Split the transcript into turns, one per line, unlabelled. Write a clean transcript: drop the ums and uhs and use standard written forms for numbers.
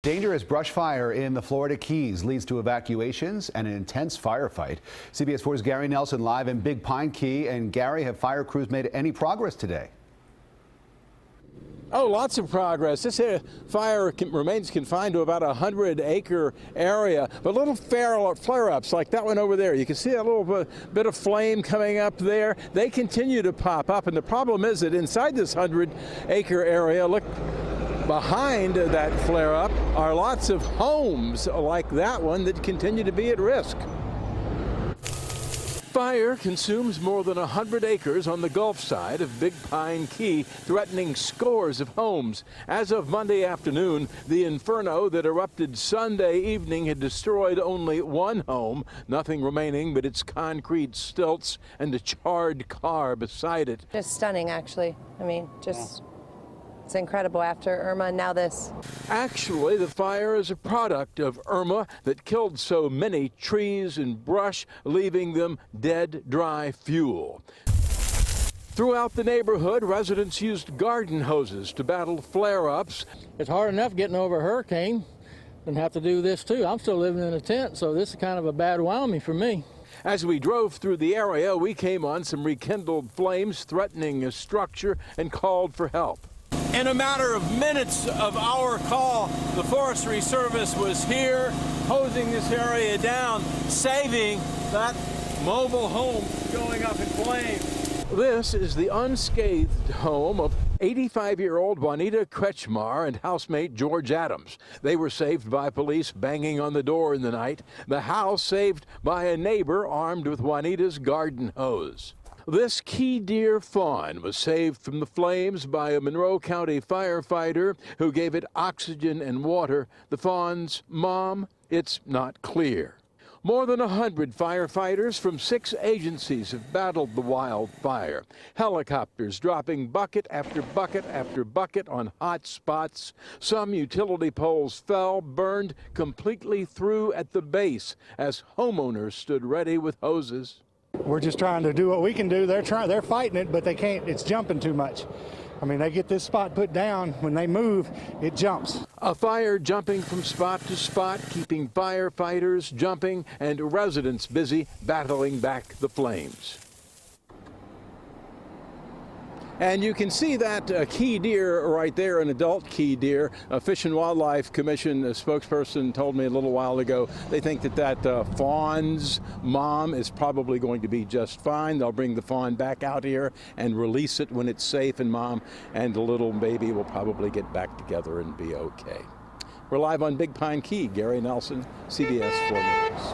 Dangerous brush fire in the Florida Keys leads to evacuations and an intense firefight. CBS 4's Gary Nelson live in Big Pine Key. And Gary, have fire crews made any progress today?
Oh, lots of progress. This fire remains confined to about a 100-acre area, but little flare-ups like that one over there. You can see a little bit of flame coming up there. They continue to pop up, and the problem is that inside this 100-acre area, look, behind that flare-up are lots of homes like that one that continue to be at risk. Fire consumes more than 100 acres on the Gulf side of Big Pine Key, threatening scores of homes. As of Monday afternoon, the inferno that erupted Sunday evening had destroyed only one home, nothing remaining but its concrete stilts and a charred car beside it.
Just stunning, actually. I mean, it's incredible after Irma and now this.
Actually, the fire is a product of Irma that killed so many trees and brush, leaving them dead, dry fuel. Throughout the neighborhood, residents used garden hoses to battle flare-ups.
It's hard enough getting over a hurricane and have to do this too. I'm still living in a tent, so this is kind of a bad whammy for me.
As we drove through the area, we came on some rekindled flames threatening a structure and called for help.
In a matter of minutes of our call, the Forestry Service was here, hosing this area down, saving that mobile home going up in flames.
This is the unscathed home of 85-year-old Juanita Kretschmar and housemate George Adams. They were saved by police banging on the door in the night. The house saved by a neighbor armed with Juanita's garden hose. This key deer fawn was saved from the flames by a Monroe County firefighter who gave it oxygen and water. The fawn's mom, it's not clear. More than 100 firefighters from 6 agencies have battled the wildfire. Helicopters dropping bucket after bucket after bucket on hot spots. Some utility poles fell, burned completely through at the base as homeowners stood ready with hoses.
We're just trying to do what we can do. They're fighting it, but they can't. It's jumping too much. I mean, they get this spot put down. When they move, it jumps.
A fire jumping from spot to spot, keeping firefighters jumping and residents busy battling back the flames. And you can see that key deer right there, an adult key deer. A Fish and Wildlife Commission spokesperson told me a little while ago they think that fawn's mom is probably going to be just fine. They'll bring the fawn back out here and release it when it's safe, and mom and the little baby will probably get back together and be okay. We're live on Big Pine Key. Gary Nelson, CBS 4 News.